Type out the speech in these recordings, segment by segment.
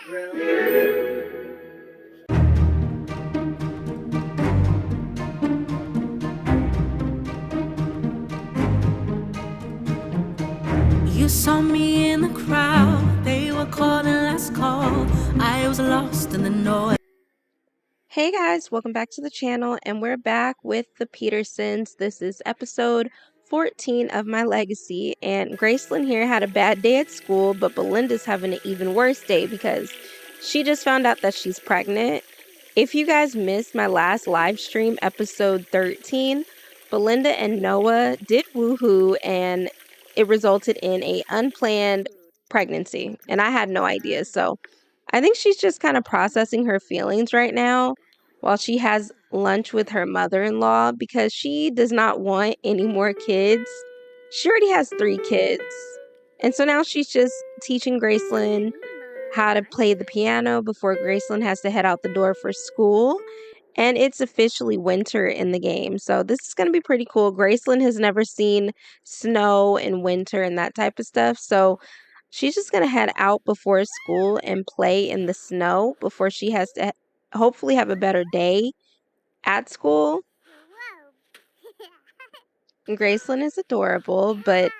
You saw me in the crowd, they were calling last call. I was lost in the noise. Hey guys, welcome back to the channel, and we're back with the Pettersons. This is episode 14 of My Legacy, and Gracelyn here had a bad day at school, but Belinda's having an even worse day because she just found out that she's pregnant. If you guys missed my last live stream, episode 13, Belinda and Noah did woohoo, and it resulted in a unplanned pregnancy, and I had no idea. So I think she's just kind of processing her feelings right now while she has lunch with her mother-in-law because she does not want any more kids. She already has 3 kids. And so now she's just teaching Gracelyn how to play the piano before Gracelyn has to head out the door for school. And it's officially winter in the game. So this is going to be pretty cool. Gracelyn has never seen snow and winter and that type of stuff. So she's just going to head out before school and play in the snow before she has to hopefully have a better day at school. Gracelyn is adorable, but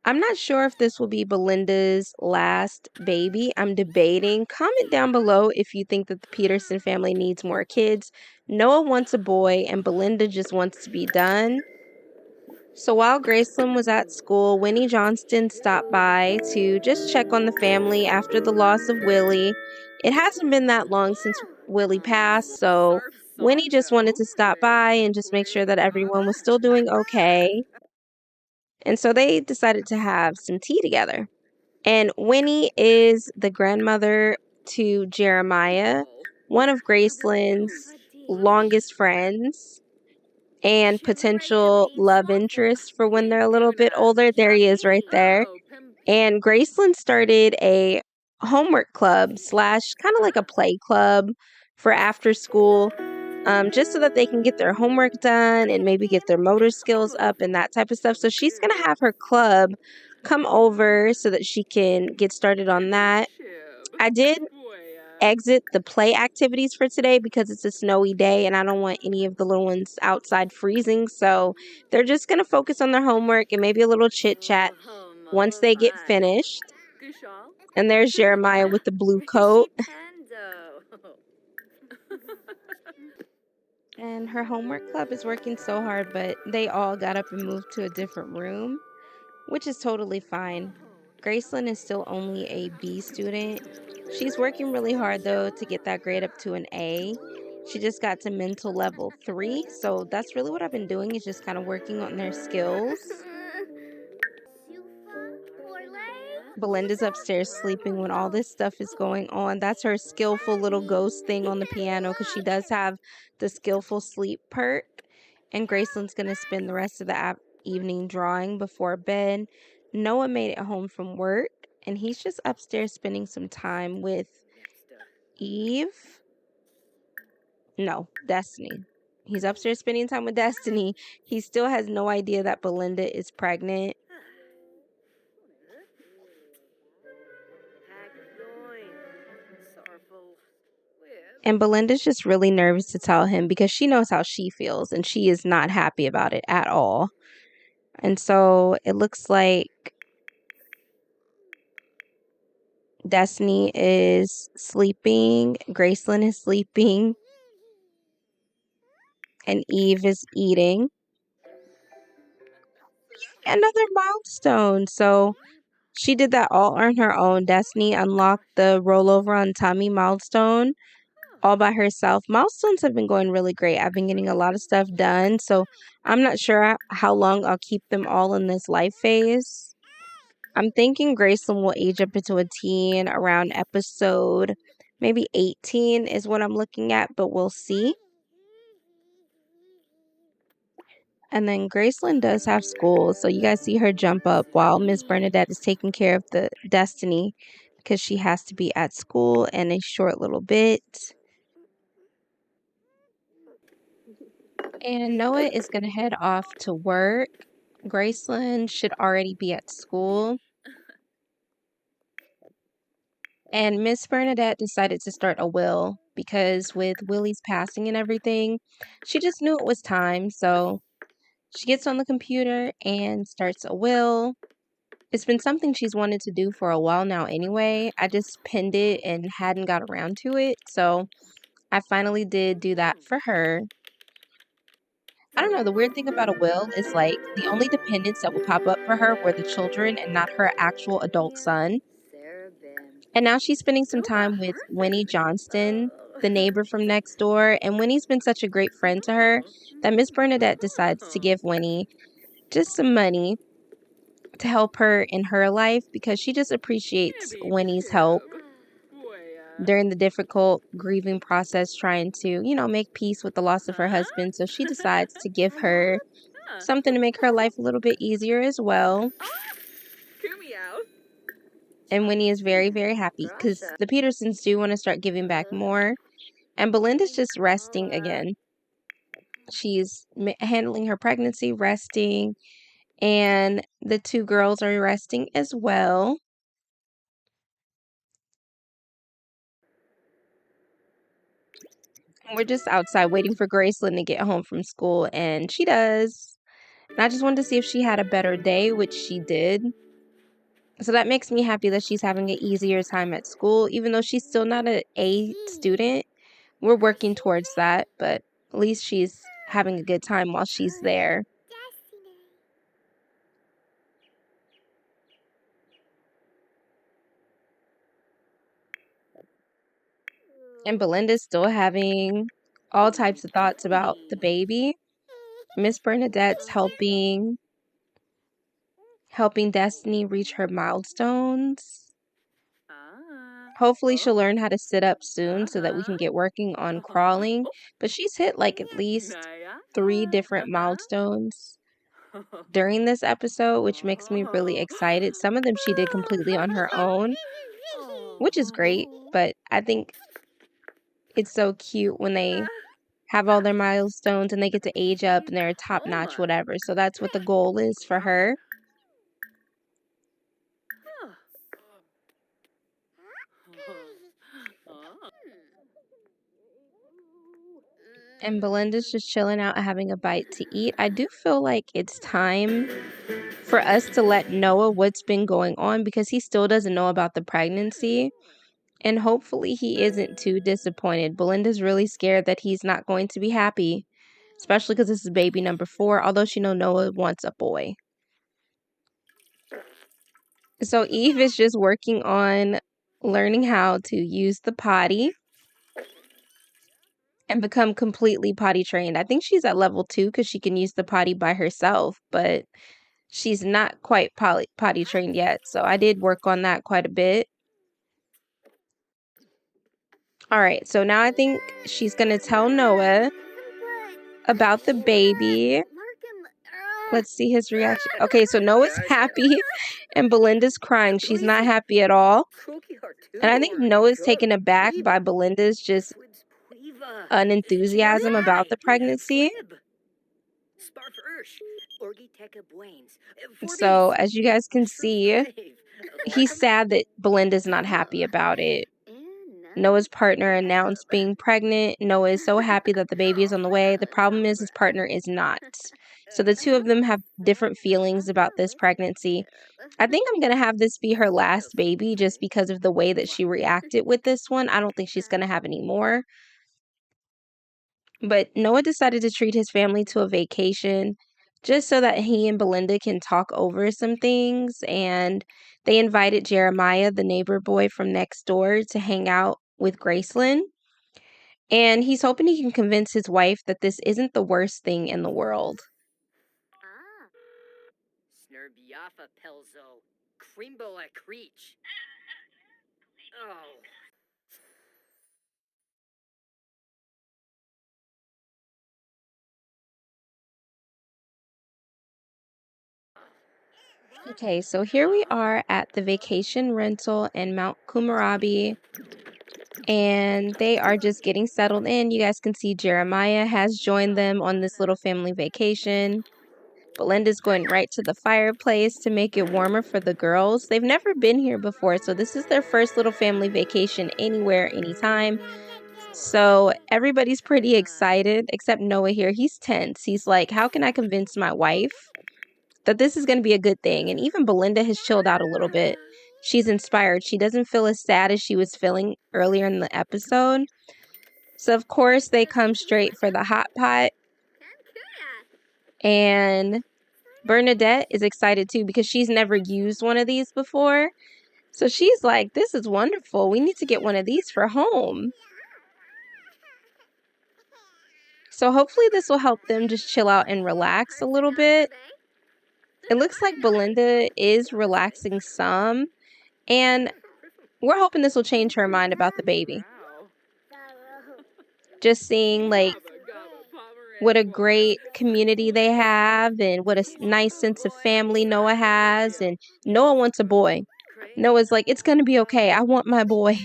I'm not sure if this will be Belinda's last baby. I'm debating. Comment down below if you think that the Petterson family needs more kids. Noah wants a boy and Belinda just wants to be done. So while Gracelyn was at school, Winnie Johnston stopped by to just check on the family after the loss of Willie. It hasn't been that long since Willie passed, so Winnie just wanted to stop by and just make sure that everyone was still doing okay. And so they decided to have some tea together. And Winnie is the grandmother to Jeremiah, one of Gracelyn's longest friends and potential love interest for when they're a little bit older. There he is right there. And Gracelyn started a homework club slash kind of like a play club for after school, just so that they can get their homework done and maybe get their motor skills up and that type of stuff. So she's going to have her club come over so that she can get started on that. I did exit the play activities for today because it's a snowy day and I don't want any of the little ones outside freezing. So they're just going to focus on their homework and maybe a little chit chat once they get finished. And there's Jeremiah with the blue coat. And her homework club is working so hard, but they all got up and moved to a different room, which is totally fine. Gracelyn is still only a B student. She's working really hard though to get that grade up to an A. She just got to mental level 3, so that's really what I've been doing, is just kind of working on their skills. Belinda's upstairs sleeping when all this stuff is going on. That's her skillful little ghost thing on the piano because she does have the skillful sleep perk. And Gracelyn's going to spend the rest of the evening drawing before bed. Noah made it home from work and he's just upstairs spending some time with Eve. No, Destiny. He's upstairs spending time with Destiny. He still has no idea that Belinda is pregnant. And Belinda's just really nervous to tell him because she knows how she feels and she is not happy about it at all. And so it looks like Destiny is sleeping, Gracelyn is sleeping, and Eve is eating. Another milestone. So she did that all on her own. Destiny unlocked the rollover on tummy milestone all by herself. Milestones have been going really great. I've been getting a lot of stuff done, so I'm not sure how long I'll keep them all in this life phase. I'm thinking Gracelyn will age up into a teen around episode maybe 18 is what I'm looking at, but we'll see. And then Gracelyn does have school, so you guys see her jump up while Miss Bernadette is taking care of the Destiny because she has to be at school in a short little bit. And Noah is going to head off to work. Gracelyn should already be at school. And Miss Bernadette decided to start a will because with Willie's passing and everything, she just knew it was time. So she gets on the computer and starts a will. It's been something she's wanted to do for a while now anyway. I just pinned it and hadn't got around to it. So I finally did do that for her. I don't know, the weird thing about a will is like the only dependents that would pop up for her were the children and not her actual adult son. And now she's spending some time with Winnie Johnston, the neighbor from next door. And Winnie's been such a great friend to her that Miss Bernadette decides to give Winnie just some money to help her in her life because she just appreciates Winnie's help during the difficult grieving process, trying to, make peace with the loss of her husband. So she decides to give her something to make her life a little bit easier as well. And Winnie is very, very happy because the Pettersons do want to start giving back more. And Belinda's just resting again. She's handling her pregnancy, resting, and the two girls are resting as well. We're just outside waiting for Graceland to get home from school, and she does. And I just wanted to see if she had a better day, which she did. So that makes me happy that she's having an easier time at school, even though she's still not an A student. We're working towards that, but at least she's having a good time while she's there. And Belinda's still having all types of thoughts about the baby. Miss Bernadette's helping Destiny reach her milestones. Hopefully she'll learn how to sit up soon so that we can get working on crawling. But she's hit like at least 3 different milestones during this episode, which makes me really excited. Some of them she did completely on her own, which is great. But I think it's so cute when they have all their milestones and they get to age up and they're top notch, whatever. So that's what the goal is for her. And Belinda's just chilling out, having a bite to eat. I do feel like it's time for us to let Noah what's been going on because he still doesn't know about the pregnancy. And hopefully he isn't too disappointed. Belinda's really scared that he's not going to be happy, especially because this is baby number 4, although she knows Noah wants a boy. So Eve is just working on learning how to use the potty and become completely potty trained. I think she's at level 2 because she can use the potty by herself, but she's not quite potty trained yet. So I did work on that quite a bit. All right, so now I think she's going to tell Noah about the baby. Let's see his reaction. Okay, so Noah's happy and Belinda's crying. She's not happy at all. And I think Noah's taken aback by Belinda's just unenthusiasm about the pregnancy. So as you guys can see, he's sad that Belinda's not happy about it. Noah's partner announced being pregnant. Noah is so happy that the baby is on the way. The problem is his partner is not. So the two of them have different feelings about this pregnancy. I think I'm going to have this be her last baby just because of the way that she reacted with this one. I don't think she's going to have any more. But Noah decided to treat his family to a vacation just so that he and Belinda can talk over some things. And they invited Jeremiah, the neighbor boy from next door, to hang out with Graceland. And he's hoping he can convince his wife that this isn't the worst thing in the world. Okay, so here we are at the vacation rental in Mount Komorebi, and they are just getting settled in. You guys can see Jeremiah has joined them on this little family vacation. Belinda's going right to the fireplace to make it warmer for the girls. They've never been here before, so this is their first little family vacation anywhere, anytime. So everybody's pretty excited, except Noah here. He's tense. He's like, how can I convince my wife that this is going to be a good thing? And even Belinda has chilled out a little bit. She's inspired. She doesn't feel as sad as she was feeling earlier in the episode. So, of course, they come straight for the hot pot. And Bernadette is excited too because she's never used one of these before. So she's like, this is wonderful. We need to get one of these for home. So hopefully this will help them just chill out and relax a little bit. It looks like Belinda is relaxing some. And we're hoping this will change her mind about the baby. Just seeing like what a great community they have and what a nice sense of family Noah has. And Noah wants a boy. Noah's like, it's going to be okay. I want my boy.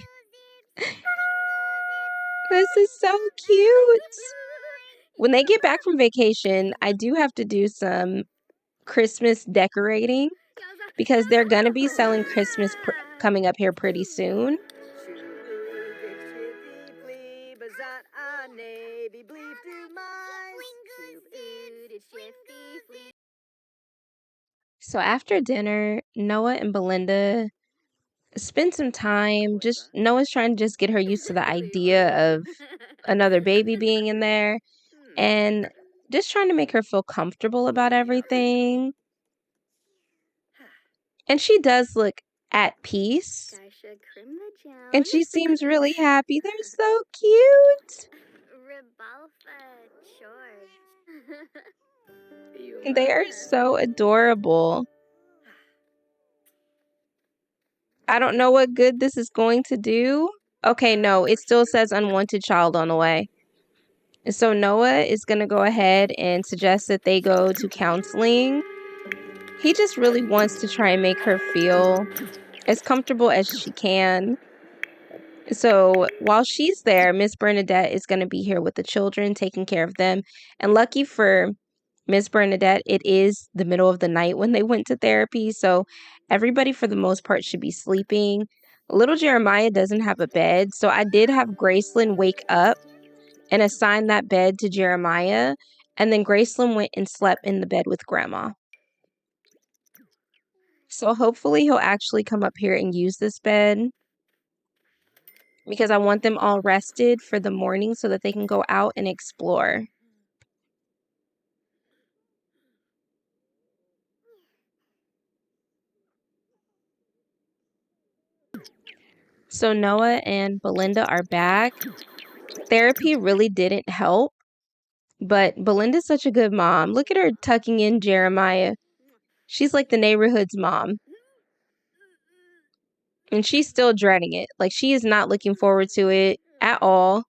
This is so cute. When they get back from vacation, I do have to do some Christmas decorating because they're going to be selling Christmas coming up here pretty soon. So after dinner, Noah and Belinda spend some time. Just Noah's trying to just get her used to the idea of another baby being in there and just trying to make her feel comfortable about everything. And she does look at peace. And she seems really happy. They're so cute. They are so adorable. I don't know what good this is going to do. Okay, no, it still says unwanted child on the way. So Noah is going to go ahead and suggest that they go to counseling. He just really wants to try and make her feel as comfortable as she can. So while she's there, Miss Bernadette is going to be here with the children, taking care of them. And lucky for Miss Bernadette, it is the middle of the night when they went to therapy. So everybody, for the most part, should be sleeping. Little Jeremiah doesn't have a bed. So I did have Gracelyn wake up and assign that bed to Jeremiah. And then Gracelyn went and slept in the bed with Grandma. So hopefully he'll actually come up here and use this bed because I want them all rested for the morning so that they can go out and explore. So Noah and Belinda are back. Therapy really didn't help, but Belinda's such a good mom. Look at her tucking in Jeremiah. She's like the neighborhood's mom. And she's still dreading it. Like, she is not looking forward to it at all.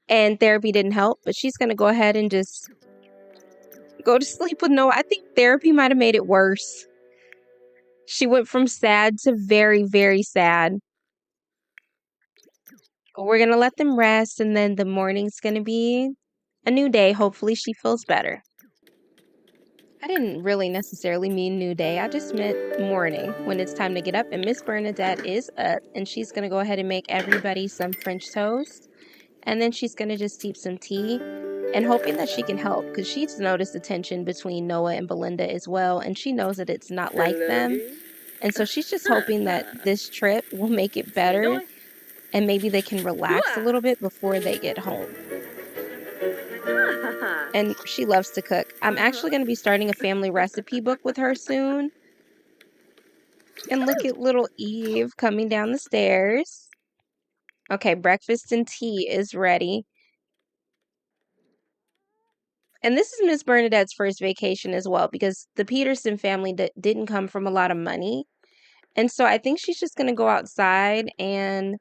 And therapy didn't help, but she's going to go ahead and just go to sleep with Noah. I think therapy might have made it worse. She went from sad to very, very sad. We're going to let them rest, and then the morning's going to be a new day. Hopefully she feels better. I didn't really necessarily mean new day. I just meant morning when it's time to get up. And Miss Bernadette is up, and she's going to go ahead and make everybody some French toast. And then she's going to just steep some tea and hoping that she can help because she's noticed the tension between Noah and Belinda as well. And she knows that it's not like them. And so she's just hoping that this trip will make it better and maybe they can relax a little bit before they get home. And she loves to cook. I'm actually going to be starting a family recipe book with her soon. And look at little Eve coming down the stairs. Okay, breakfast and tea is ready. And this is Miss Bernadette's first vacation as well because the Petterson family didn't come from a lot of money. And so I think she's just going to go outside and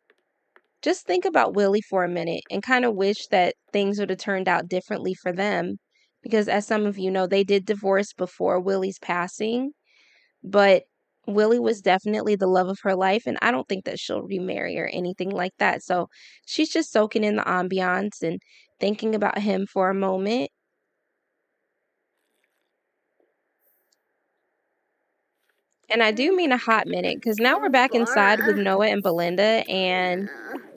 just think about Willie for a minute and kind of wish that things would have turned out differently for them. Because as some of you know, they did divorce before Willie's passing. But Willie was definitely the love of her life. And I don't think that she'll remarry or anything like that. So she's just soaking in the ambiance and thinking about him for a moment. And I do mean a hot minute, because now we're back inside with Noah and Belinda, and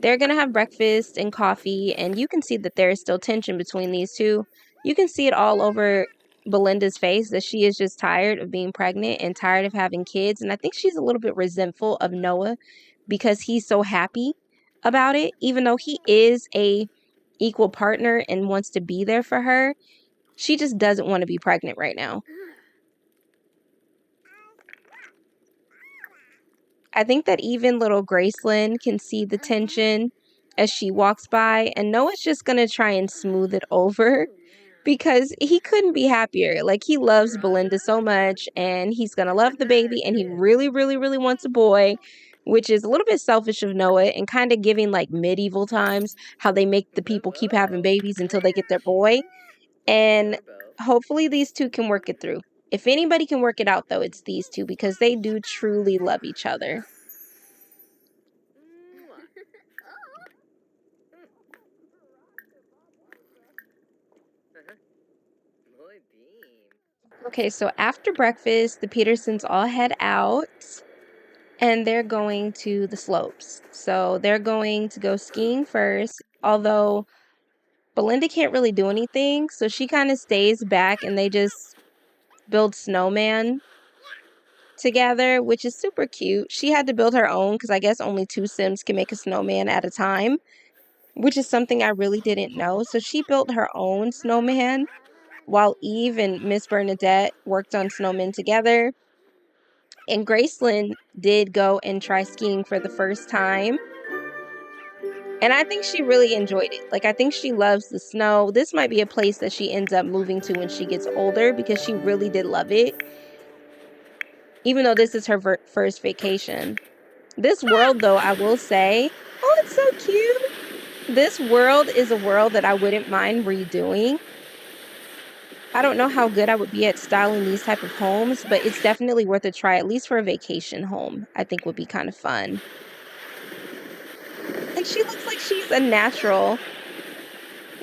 they're going to have breakfast and coffee, and you can see that there is still tension between these two. You can see it all over Belinda's face that she is just tired of being pregnant and tired of having kids, and I think she's a little bit resentful of Noah because he's so happy about it, even though he is a equal partner and wants to be there for her. She just doesn't want to be pregnant right now. I think that even little Graceland can see the tension as she walks by, and Noah's just gonna try and smooth it over because he couldn't be happier. Like, he loves Belinda so much, and he's gonna love the baby, and he really, really, really wants a boy, which is a little bit selfish of Noah and kind of giving like medieval times, how they make the people keep having babies until they get their boy. And hopefully these two can work it through. If anybody can work it out, though, it's these two, because they do truly love each other. Okay, so after breakfast, the Petersons all head out and they're going to the slopes. So they're going to go skiing first, although Belinda can't really do anything. So she kind of stays back and they just build snowman together, which is super cute. She had to build her own because I guess only 2 Sims can make a snowman at a time, which is something I really didn't know. So she built her own snowman while Eve and Miss Bernadette worked on snowmen together. And Graceland did go and try skiing for the first time. And I think she really enjoyed it. Like, I think she loves the snow. This might be a place that she ends up moving to when she gets older because she really did love it. Even though this is her first vacation. This world, though, I will say, oh, it's so cute. This world is a world that I wouldn't mind redoing. I don't know how good I would be at styling these type of homes, but it's definitely worth a try, at least for a vacation home. I think would be kind of fun. And she looks like she's a natural.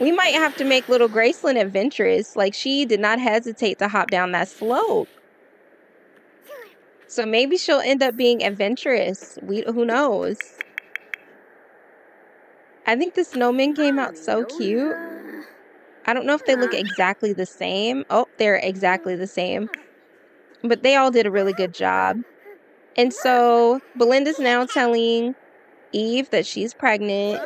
We might have to make little Graceland adventurous. Like, she did not hesitate to hop down that slope. So maybe she'll end up being adventurous. Who knows? I think the snowmen came out so cute. I don't know if they look exactly the same. Oh, they're exactly the same. But they all did a really good job. And so Belinda's now telling Eve that she's pregnant.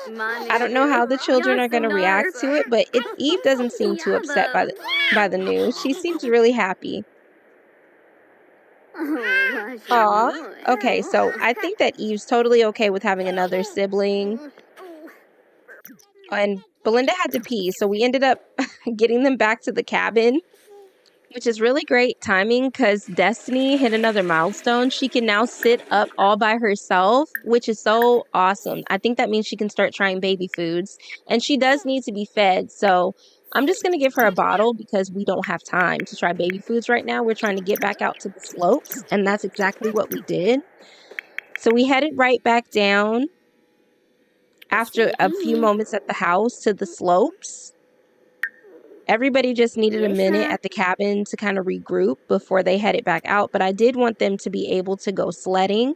I don't know how the children are going to react to it, but Eve doesn't seem too upset by the news. She seems really happy. Aw. Okay, so I think that Eve's totally okay with having another sibling. And Belinda had to pee, so we ended up getting them back to the cabin, which is really great timing because Destiny hit another milestone. She can now sit up all by herself, which is so awesome. I think that means she can start trying baby foods, and she does need to be fed. So I'm just going to give her a bottle because we don't have time to try baby foods right now. We're trying to get back out to the slopes, and that's exactly what we did. So we headed right back down after a few moments at the house to the slopes. Everybody just needed a minute at the cabin to kind of regroup before they headed back out, but I did want them to be able to go sledding.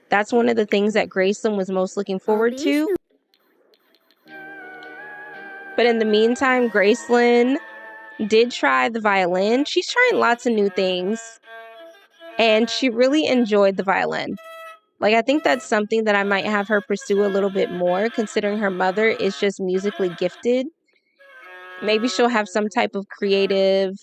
That's one of the things that Graceland was most looking forward to. But in the meantime, Graceland did try the violin. She's trying lots of new things, and she really enjoyed the violin. Like, I think that's something that I might have her pursue a little bit more, considering her mother is just musically gifted. Maybe she'll have some type of creative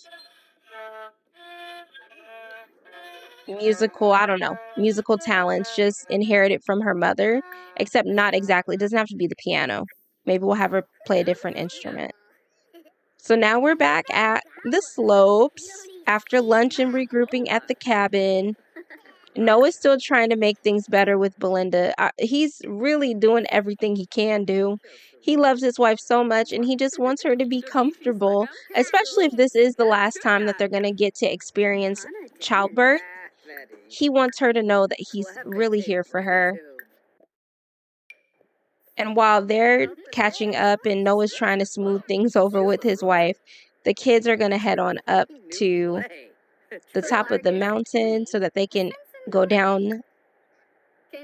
musical talents just inherited from her mother, except not exactly. It doesn't have to be the piano. Maybe we'll have her play a different instrument. So now we're back at the slopes after lunch and regrouping at the cabin. Noah's still trying to make things better with Belinda. He's really doing everything he can do. He loves his wife so much, and he just wants her to be comfortable, especially if this is the last time that they're going to get to experience childbirth. He wants her to know that he's really here for her. And while they're catching up and Noah's trying to smooth things over with his wife, the kids are going to head on up to the top of the mountain so that they can go down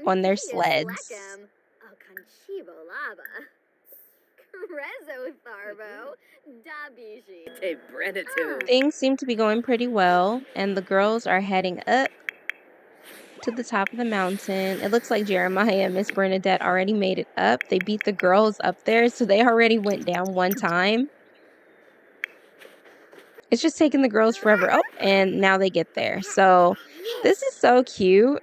on their sleds. Things seem to be going pretty well, and the girls are heading up to the top of the mountain. It looks like Jeremiah and Miss Bernadette already made it up. They beat the girls up there, so they already went down one time. It's just taking the girls forever. Oh, and now they get there. So this is so cute.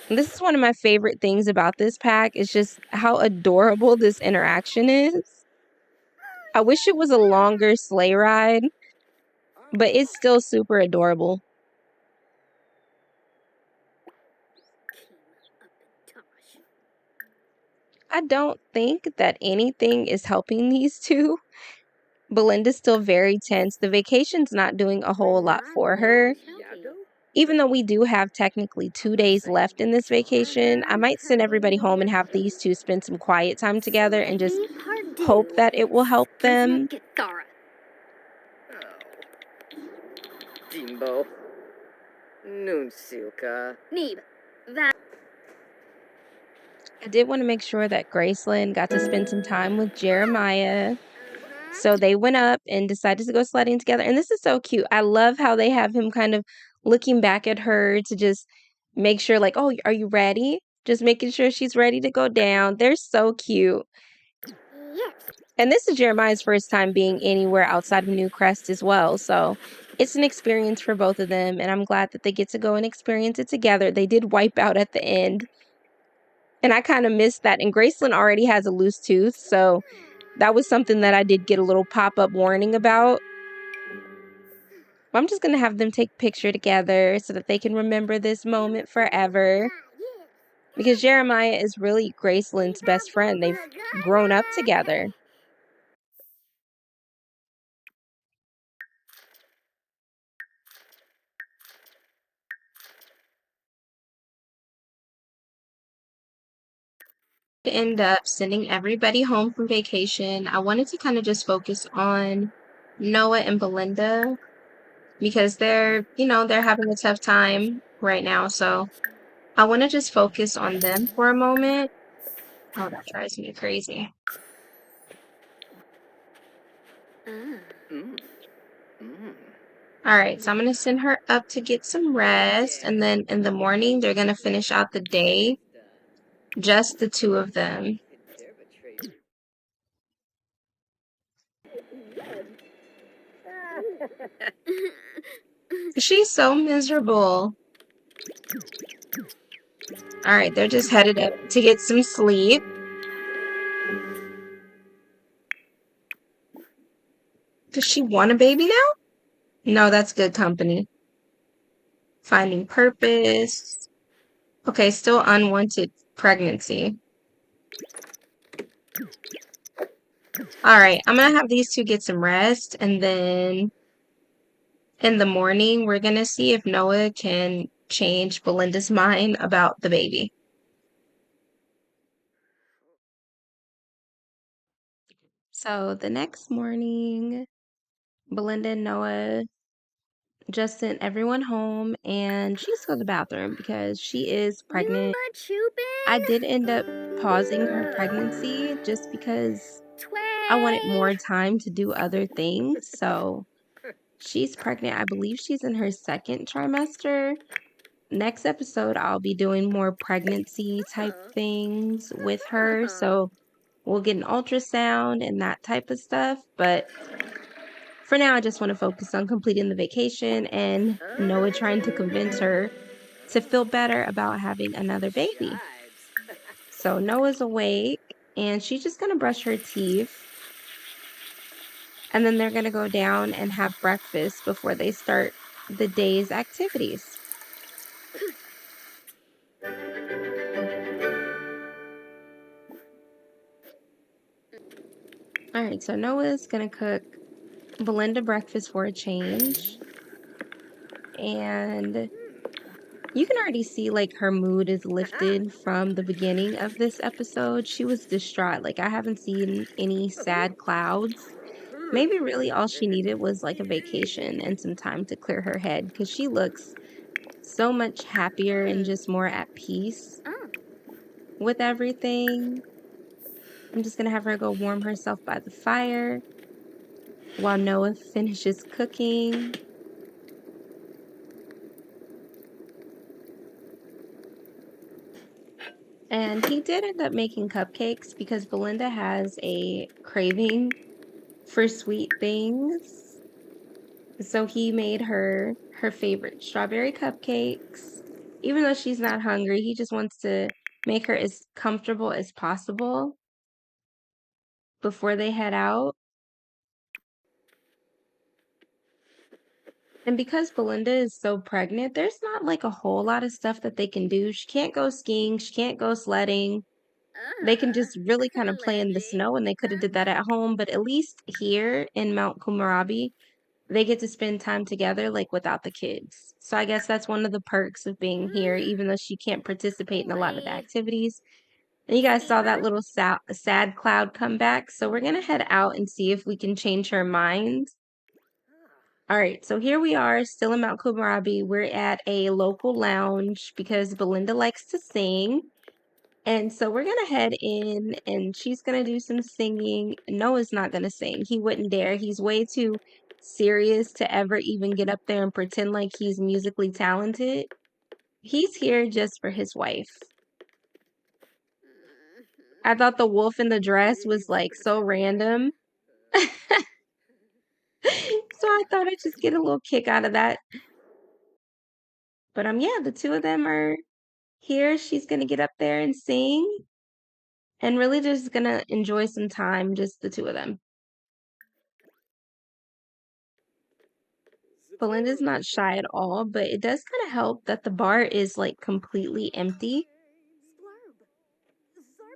This is one of my favorite things about this pack is just how adorable this interaction is. I wish it was a longer sleigh ride, but it's still super adorable. I don't think that anything is helping these two. Belinda's still very tense. The vacation's not doing a whole lot for her. Even though we do have technically 2 days left in this vacation, I might send everybody home and have these two spend some quiet time together and just hope that it will help them. Jimbo. Nunsuka. I did want to make sure that Graceland got to spend some time with Jeremiah. So they went up and decided to go sledding together. And this is so cute. I love how they have him kind of looking back at her to just make sure, like, oh, are you ready? Just making sure she's ready to go down. They're so cute. And this is Jeremiah's first time being anywhere outside of Newcrest as well. So it's an experience for both of them. And I'm glad that they get to go and experience it together. They did wipe out at the end. And I kind of missed that. And Graceland already has a loose tooth. So that was something that I did get a little pop-up warning about. I'm just going to have them take a picture together so that they can remember this moment forever. Because Jeremiah is really Graceland's best friend. They've grown up together. To end up sending everybody home from vacation, I wanted to kind of just focus on Noah and Belinda because they're having a tough time right now. So I want to just focus on them for a moment. Oh, that drives me crazy. All right, so I'm going to send her up to get some rest, and then in the morning, they're going to finish out the day, just the two of them. She's so miserable. All right, they're just headed up to get some sleep. Does she want a baby now? No, that's good company. Finding purpose. Okay, still unwanted pregnancy. All right, I'm going to have these two get some rest, and then in the morning, we're going to see if Noah can change Belinda's mind about the baby. So the next morning, Belinda and Noah just sent everyone home, and she has to go to the bathroom because she is pregnant. I did end up pausing her pregnancy just because I wanted more time to do other things. So she's pregnant. I believe she's in her second trimester. Next episode, I'll be doing more pregnancy type things with her. So we'll get an ultrasound and that type of stuff. But for now, I just want to focus on completing the vacation and Noah trying to convince her to feel better about having another baby. So Noah's awake and she's just going to brush her teeth. And then they're going to go down and have breakfast before they start the day's activities. All right, so Noah's going to cook Belinda breakfast for a change. And you can already see like her mood is lifted from the beginning of this episode. She was distraught. Like I haven't seen any sad clouds Maybe really all she needed was like a vacation and some time to clear her head because she looks so much happier and just more at peace with everything. I'm just gonna have her go warm herself by the fire while Noah finishes cooking. And he did end up making cupcakes because Belinda has a craving for sweet things. So he made her favorite strawberry cupcakes. Even though she's not hungry, he just wants to make her as comfortable as possible before they head out. And because Belinda is so pregnant, there's not like a whole lot of stuff that they can do. She can't go skiing, she can't go sledding. They can just really kind of play in the snow, and they could have did that at home, but at least here in Mount Komorebi, they get to spend time together like without the kids. So I guess that's one of the perks of being here, even though she can't participate in a lot of the activities. And you guys saw that little sad cloud come back. So we're gonna head out and see if we can change her mind. All right, so here we are, still in Mount Komorebi. We're at a local lounge because Belinda likes to sing. And so we're gonna head in and she's gonna do some singing. Noah's not gonna sing. He wouldn't dare. He's way too serious to ever even get up there and pretend like he's musically talented. He's here just for his wife. I thought the wolf in the dress was like so random. So I thought I'd just get a little kick out of that. But yeah, the two of them are here. She's gonna get up there and sing and really just gonna enjoy some time, just the two of them. Belinda's not shy at all, but it does kind of help that the bar is like completely empty.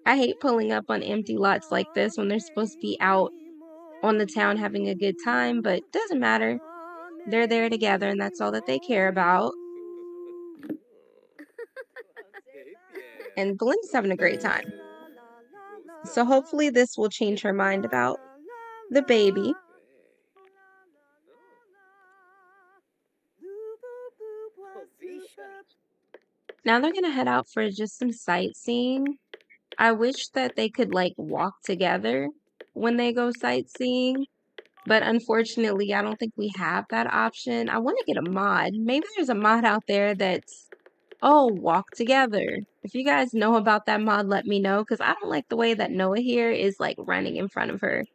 I hate pulling up on empty lots like this when they're supposed to be out on the town having a good time, but doesn't matter. They're there together and that's all that they care about. And Belinda's having a great time. So hopefully this will change her mind about the baby. Now they're gonna head out for just some sightseeing. I wish that they could like walk together when they go sightseeing, but unfortunately, I don't think we have that option. I want to get a mod. Maybe there's a mod out there that's, oh, walk together. If you guys know about that mod, let me know because I don't like the way that Noah here is like running in front of her.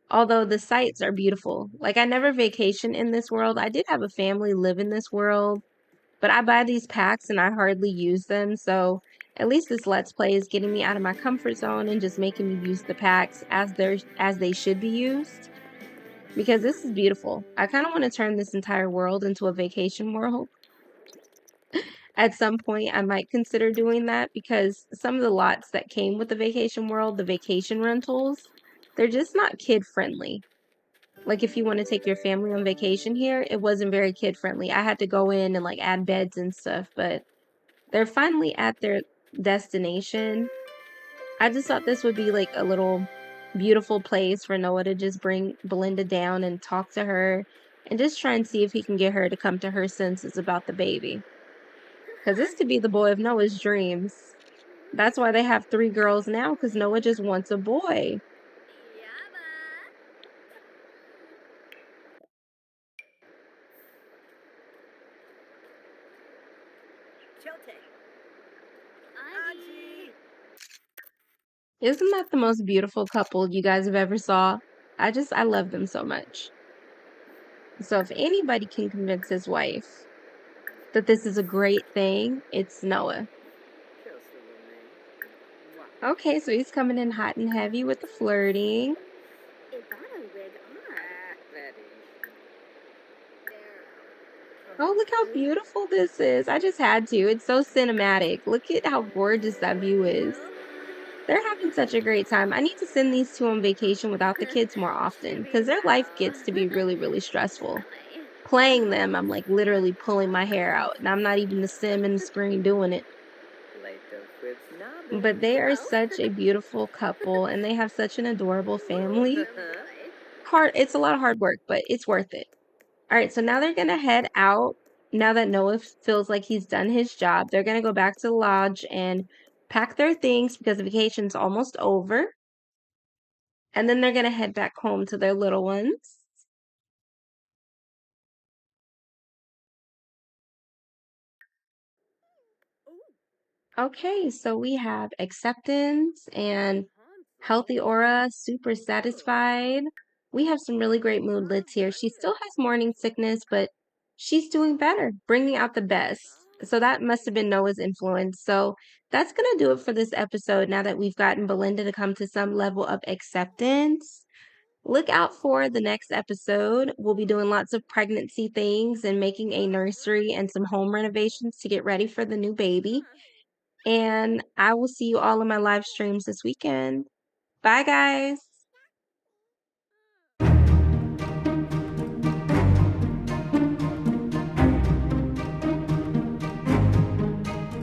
Although the sights are beautiful. Like I never vacation in this world. I did have a family live in this world, but I buy these packs and I hardly use them. So at least this Let's Play is getting me out of my comfort zone and just making me use the packs as they should be used. Because this is beautiful. I kind of want to turn this entire world into a vacation world. At some point, I might consider doing that because some of the lots that came with the vacation world, the vacation rentals, they're just not kid friendly. Like if you want to take your family on vacation here, it wasn't very kid friendly. I had to go in and like add beds and stuff, but they're finally at their destination. I just thought this would be like a little beautiful place for Noah to just bring Belinda down and talk to her and just try and see if he can get her to come to her senses about the baby. Because this could be the boy of Noah's dreams. That's why they have 3 girls now, because Noah just wants a boy. Isn't that the most beautiful couple you guys have ever saw? I love them so much. So if anybody can convince his wife that this is a great thing, it's Noah. Okay, so he's coming in hot and heavy with the flirting. Oh, look how beautiful this is. I just had to. It's so cinematic. Look at how gorgeous that view is. They're having such a great time. I need to send these two on vacation without the kids more often because their life gets to be really, really stressful. Playing them, I'm like literally pulling my hair out, and I'm not even the sim in the screen doing it. But they are such a beautiful couple and they have such an adorable family. It's a lot of hard work, but it's worth it. All right, so now they're gonna head out. Now that Noah feels like he's done his job, they're gonna go back to the lodge and pack their things because the vacation's almost over. And then they're gonna head back home to their little ones. Okay, so we have acceptance and healthy aura, super satisfied. We have some really great moodlets here. She still has morning sickness, but she's doing better, bringing out the best. So that must have been Noah's influence. So that's going to do it for this episode now that we've gotten Belinda to come to some level of acceptance. Look out for the next episode. We'll be doing lots of pregnancy things and making a nursery and some home renovations to get ready for the new baby. And I will see you all in my live streams this weekend. Bye, guys.